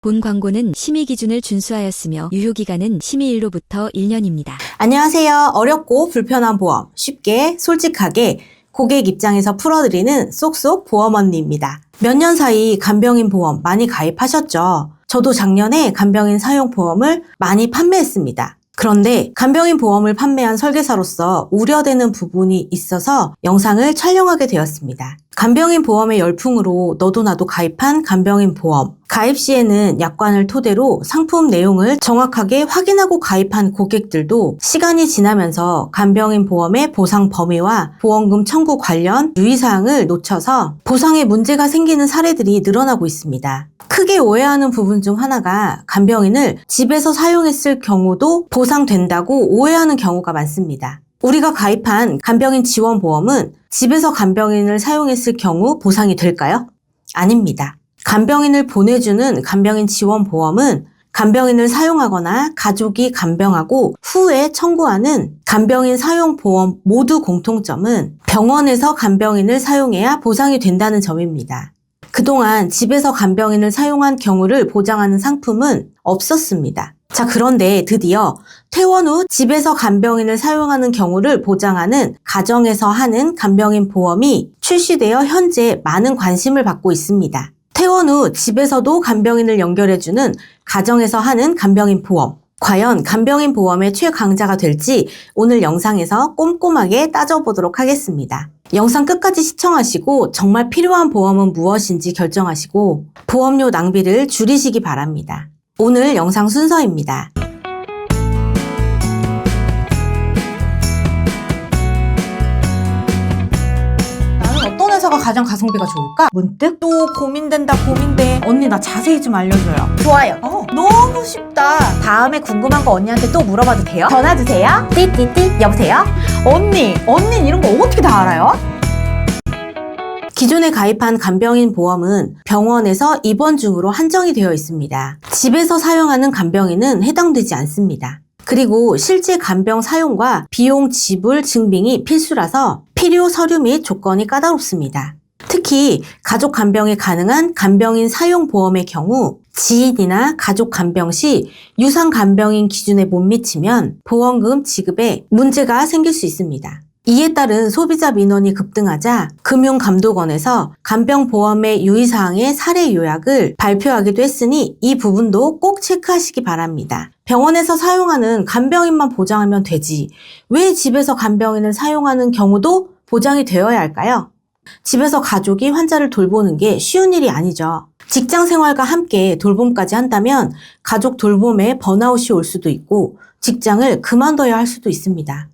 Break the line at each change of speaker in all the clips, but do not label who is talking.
본 광고는 심의 기준을 준수하였으며 유효기간은 심의일로부터 1년입니다.
안녕하세요. 어렵고 불편한 보험 쉽게 솔직하게 고객 입장에서 풀어드리는 쏙쏙 보험 언니입니다. 몇 년 사이 간병인 보험 많이 가입하셨죠? 저도 작년에 간병인 사용 보험을 많이 판매했습니다. 그런데 간병인 보험을 판매한 설계사로서 우려되는 부분이 있어서 영상을 촬영하게 되었습니다. 간병인 보험의 열풍으로 너도 나도 가입한 간병인 보험. 가입 시에는 약관을 토대로 상품 내용을 정확하게 확인하고 가입한 고객들도 시간이 지나면서 간병인 보험의 보상 범위와 보험금 청구 관련 유의사항을 놓쳐서 보상에 문제가 생기는 사례들이 늘어나고 있습니다. 크게 오해하는 부분 중 하나가 간병인을 집에서 사용했을 경우도 보상된다고 오해하는 경우가 많습니다. 우리가 가입한 간병인 지원보험은 집에서 간병인을 사용했을 경우 보상이 될까요? 아닙니다. 간병인을 보내주는 간병인 지원보험은 간병인을 사용하거나 가족이 간병하고 후에 청구하는 간병인 사용보험 모두 공통점은 병원에서 간병인을 사용해야 보상이 된다는 점입니다. 그동안 집에서 간병인을 사용한 경우를 보장하는 상품은 없었습니다. 자, 그런데 드디어 퇴원 후 집에서 간병인을 사용하는 경우를 보장하는 가정에서 하는 간병인 보험이 출시되어 현재 많은 관심을 받고 있습니다. 퇴원 후 집에서도 간병인을 연결해주는 가정에서 하는 간병인 보험. 과연 간병인 보험의 최강자가 될지 오늘 영상에서 꼼꼼하게 따져보도록 하겠습니다. 영상 끝까지 시청하시고 정말 필요한 보험은 무엇인지 결정하시고 보험료 낭비를 줄이시기 바랍니다. 오늘 영상 순서입니다. 나는 어떤 회사가 가장 가성비가 좋을까? 문득 또 고민된다 고민돼. 언니 나 자세히 좀 알려줘요.
좋아요.
너무 쉽다. 다음에 궁금한 거 언니한테 또 물어봐도 돼요?
전화 주세요. 띠띠띠. 여보세요?
언니는 이런 거 어떻게 다 알아요? 기존에 가입한 간병인 보험은 병원에서 입원 중으로 한정이 되어 있습니다. 집에서 사용하는 간병인은 해당되지 않습니다. 그리고 실제 간병 사용과 비용 지불 증빙이 필수라서 필요 서류 및 조건이 까다롭습니다. 특히 가족 간병이 가능한 간병인 사용 보험의 경우 지인이나 가족 간병 시 유상 간병인 기준에 못 미치면 보험금 지급에 문제가 생길 수 있습니다. 이에 따른 소비자 민원이 급등하자 금융감독원에서 간병보험의 유의사항의 사례 요약을 발표하기도 했으니 이 부분도 꼭 체크하시기 바랍니다. 병원에서 사용하는 간병인만 보장하면 되지 왜 집에서 간병인을 사용하는 경우도 보장이 되어야 할까요? 집에서 가족이 환자를 돌보는 게 쉬운 일이 아니죠. 직장 생활과 함께 돌봄까지 한다면 가족 돌봄에 번아웃이 올 수도 있고 직장을 그만둬야 할 수도 있습니다.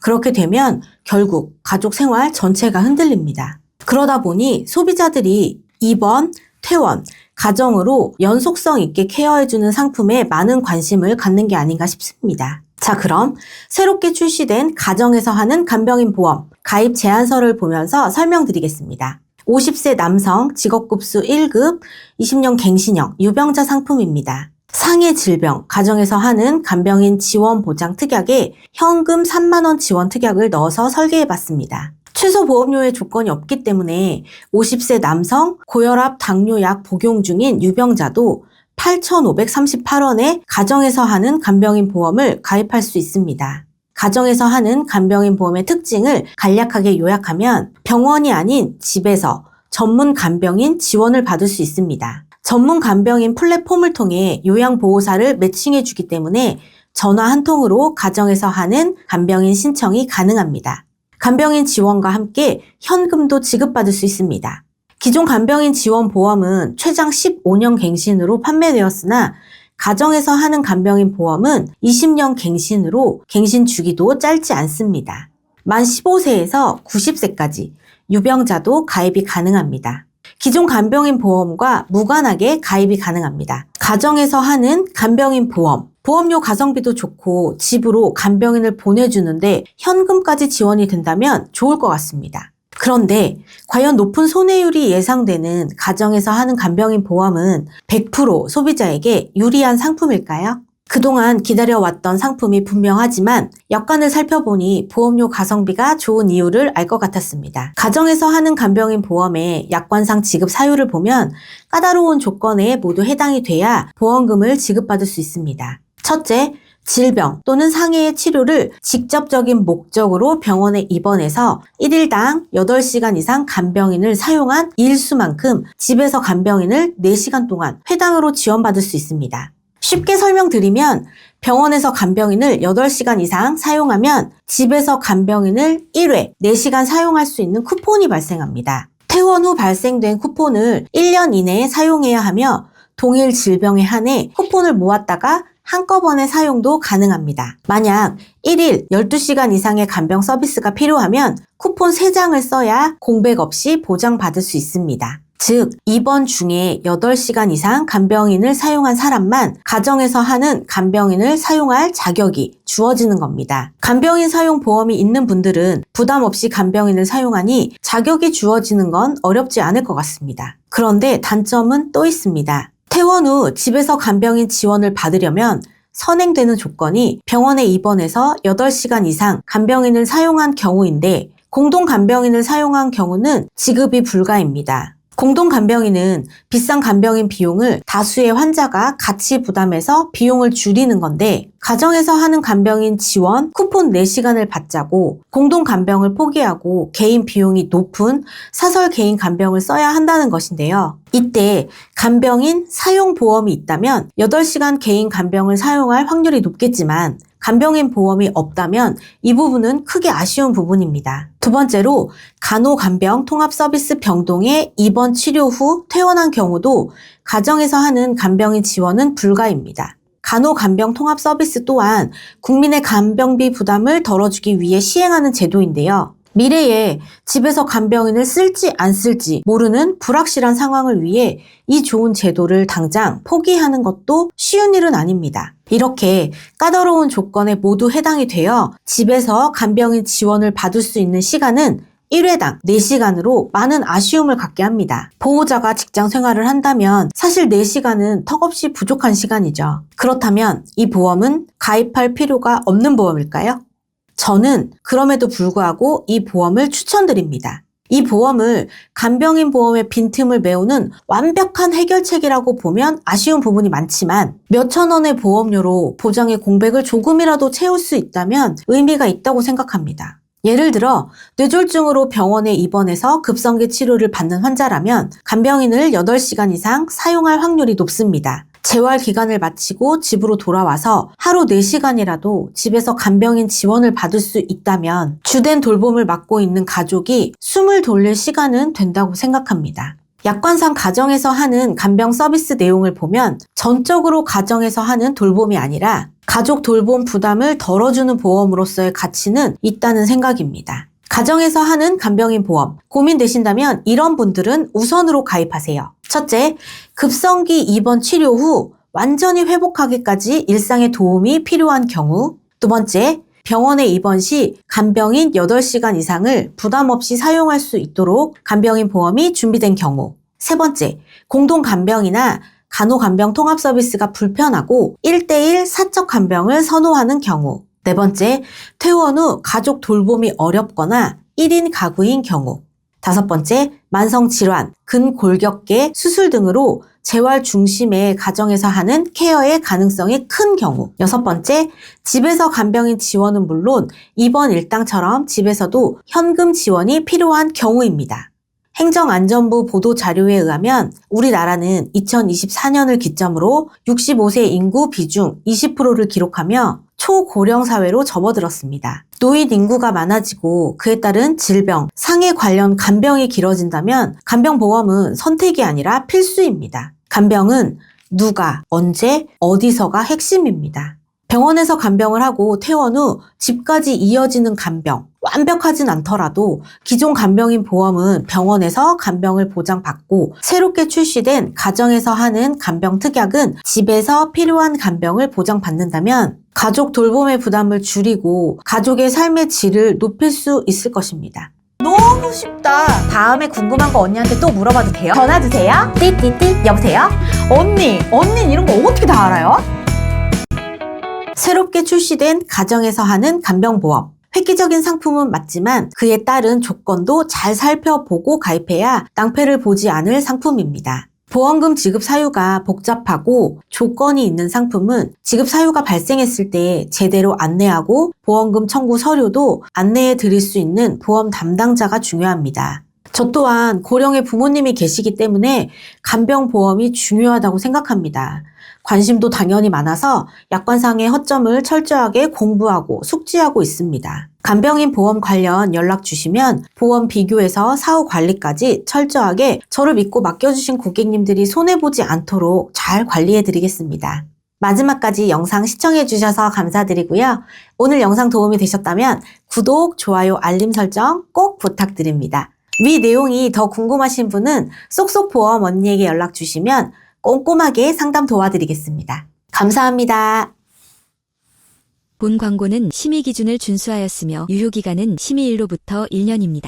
그렇게 되면 결국 가족 생활 전체가 흔들립니다. 그러다 보니 소비자들이 입원, 퇴원, 가정으로 연속성 있게 케어해주는 상품에 많은 관심을 갖는 게 아닌가 싶습니다. 자, 그럼 새롭게 출시된 가정에서 하는 간병인 보험 가입 제안서를 보면서 설명드리겠습니다. 50세 남성 직업급수 1급 20년 갱신형 유병자 상품입니다. 상해 질병, 가정에서 하는 간병인 지원 보장 특약에 현금 3만원 지원 특약을 넣어서 설계해봤습니다. 최소 보험료의 조건이 없기 때문에 50세 남성 고혈압 당뇨약 복용 중인 유병자도 8,538원에 가정에서 하는 간병인 보험을 가입할 수 있습니다. 가정에서 하는 간병인 보험의 특징을 간략하게 요약하면 병원이 아닌 집에서 전문 간병인 지원을 받을 수 있습니다. 전문 간병인 플랫폼을 통해 요양보호사를 매칭해주기 때문에 전화 한 통으로 가정에서 하는 간병인 신청이 가능합니다. 간병인 지원과 함께 현금도 지급받을 수 있습니다. 기존 간병인 지원 보험은 최장 15년 갱신으로 판매되었으나 가정에서 하는 간병인 보험은 20년 갱신으로 갱신 주기도 짧지 않습니다. 만 15세에서 90세까지 유병자도 가입이 가능합니다. 기존 간병인 보험과 무관하게 가입이 가능합니다. 가정에서 하는 간병인 보험, 보험료 가성비도 좋고 집으로 간병인을 보내주는데 현금까지 지원이 된다면 좋을 것 같습니다. 그런데 과연 높은 손해율이 예상되는 가정에서 하는 간병인 보험은 100% 소비자에게 유리한 상품일까요? 그동안 기다려왔던 상품이 분명하지만 약관을 살펴보니 보험료 가성비가 좋은 이유를 알 것 같았습니다. 가정에서 하는 간병인 보험의 약관상 지급 사유를 보면 까다로운 조건에 모두 해당이 돼야 보험금을 지급받을 수 있습니다. 첫째, 질병 또는 상해의 치료를 직접적인 목적으로 병원에 입원해서 1일당 8시간 이상 간병인을 사용한 일수만큼 집에서 간병인을 4시간 동안 회당으로 지원받을 수 있습니다. 쉽게 설명드리면 병원에서 간병인을 8시간 이상 사용하면 집에서 간병인을 1회 4시간 사용할 수 있는 쿠폰이 발생합니다. 퇴원 후 발생된 쿠폰을 1년 이내에 사용해야 하며 동일 질병에 한해 쿠폰을 모았다가 한꺼번에 사용도 가능합니다. 만약 1일 12시간 이상의 간병 서비스가 필요하면 쿠폰 3장을 써야 공백 없이 보장받을 수 있습니다. 즉, 입원 중에 8시간 이상 간병인을 사용한 사람만 가정에서 하는 간병인을 사용할 자격이 주어지는 겁니다. 간병인 사용 보험이 있는 분들은 부담 없이 간병인을 사용하니 자격이 주어지는 건 어렵지 않을 것 같습니다. 그런데 단점은 또 있습니다. 퇴원 후 집에서 간병인 지원을 받으려면 선행되는 조건이 병원에 입원해서 8시간 이상 간병인을 사용한 경우인데 공동 간병인을 사용한 경우는 지급이 불가입니다. 공동 간병인은 비싼 간병인 비용을 다수의 환자가 같이 부담해서 비용을 줄이는 건데 가정에서 하는 간병인 지원 쿠폰 4시간을 받자고 공동 간병을 포기하고 개인 비용이 높은 사설 개인 간병을 써야 한다는 것인데요. 이때 간병인 사용 보험이 있다면 8시간 개인 간병을 사용할 확률이 높겠지만 간병인 보험이 없다면 이 부분은 크게 아쉬운 부분입니다. 두 번째로 간호간병 통합서비스 병동의 입원 치료 후 퇴원한 경우도 가정에서 하는 간병인 지원은 불가입니다. 간호간병 통합서비스 또한 국민의 간병비 부담을 덜어주기 위해 시행하는 제도인데요. 미래에 집에서 간병인을 쓸지 안 쓸지 모르는 불확실한 상황을 위해 이 좋은 제도를 당장 포기하는 것도 쉬운 일은 아닙니다. 이렇게 까다로운 조건에 모두 해당이 되어 집에서 간병인 지원을 받을 수 있는 시간은 1회당 4시간으로 많은 아쉬움을 갖게 합니다. 보호자가 직장 생활을 한다면 사실 4시간은 턱없이 부족한 시간이죠. 그렇다면 이 보험은 가입할 필요가 없는 보험일까요? 저는 그럼에도 불구하고 이 보험을 추천드립니다. 이 보험을 간병인 보험의 빈틈을 메우는 완벽한 해결책이라고 보면 아쉬운 부분이 많지만 몇천 원의 보험료로 보장의 공백을 조금이라도 채울 수 있다면 의미가 있다고 생각합니다. 예를 들어 뇌졸중으로 병원에 입원해서 급성기 치료를 받는 환자라면 간병인을 8시간 이상 사용할 확률이 높습니다. 재활 기간을 마치고 집으로 돌아와서 하루 4시간이라도 집에서 간병인 지원을 받을 수 있다면 주된 돌봄을 맡고 있는 가족이 숨을 돌릴 시간은 된다고 생각합니다. 약관상 가정에서 하는 간병 서비스 내용을 보면 전적으로 가정에서 하는 돌봄이 아니라 가족 돌봄 부담을 덜어주는 보험으로서의 가치는 있다는 생각입니다. 가정에서 하는 간병인 보험 고민되신다면 이런 분들은 우선으로 가입하세요. 첫째, 급성기 입원 치료 후 완전히 회복하기까지 일상의 도움이 필요한 경우. 두 번째, 병원에 입원 시 간병인 8시간 이상을 부담 없이 사용할 수 있도록 간병인 보험이 준비된 경우. 세 번째, 공동 간병이나 간호간병 통합 서비스가 불편하고 1대1 사적 간병을 선호하는 경우. 네 번째, 퇴원 후 가족 돌봄이 어렵거나 1인 가구인 경우. 다섯 번째, 만성질환, 근골격계, 수술 등으로 재활 중심의 가정에서 하는 케어의 가능성이 큰 경우. 여섯 번째, 집에서 간병인 지원은 물론 입원 일당처럼 집에서도 현금 지원이 필요한 경우입니다. 행정안전부 보도 자료에 의하면 우리나라는 2024년을 기점으로 65세 인구 비중 20%를 기록하며 초고령 사회로 접어들었습니다. 노인 인구가 많아지고 그에 따른 질병, 상해 관련 간병이 길어진다면 간병보험은 선택이 아니라 필수입니다. 간병은 누가, 언제, 어디서가 핵심입니다. 병원에서 간병을 하고 퇴원 후 집까지 이어지는 간병, 완벽하진 않더라도 기존 간병인 보험은 병원에서 간병을 보장받고 새롭게 출시된 가정에서 하는 간병 특약은 집에서 필요한 간병을 보장받는다면 가족 돌봄의 부담을 줄이고 가족의 삶의 질을 높일 수 있을 것입니다.
너무 쉽다. 다음에 궁금한 거 언니한테 또 물어봐도 돼요? 전화 주세요. 띠띠띠 여보세요? 언니 이런 거 어떻게 다 알아요?
새롭게 출시된 가정에서 하는 간병보험. 획기적인 상품은 맞지만 그에 따른 조건도 잘 살펴보고 가입해야 낭패를 보지 않을 상품입니다. 보험금 지급 사유가 복잡하고 조건이 있는 상품은 지급 사유가 발생했을 때 제대로 안내하고 보험금 청구 서류도 안내해 드릴 수 있는 보험 담당자가 중요합니다. 저 또한 고령의 부모님이 계시기 때문에 간병보험이 중요하다고 생각합니다. 관심도 당연히 많아서 약관상의 허점을 철저하게 공부하고 숙지하고 있습니다. 간병인 보험 관련 연락 주시면 보험 비교에서 사후 관리까지 철저하게 저를 믿고 맡겨주신 고객님들이 손해보지 않도록 잘 관리해 드리겠습니다. 마지막까지 영상 시청해 주셔서 감사드리고요. 오늘 영상 도움이 되셨다면 구독, 좋아요, 알림 설정 꼭 부탁드립니다. 위 내용이 더 궁금하신 분은 쏙쏙보험 언니에게 연락 주시면 꼼꼼하게 상담 도와드리겠습니다. 감사합니다.
본 광고는 심의 기준을 준수하였으며 유효기간은 심의일로부터 1년입니다.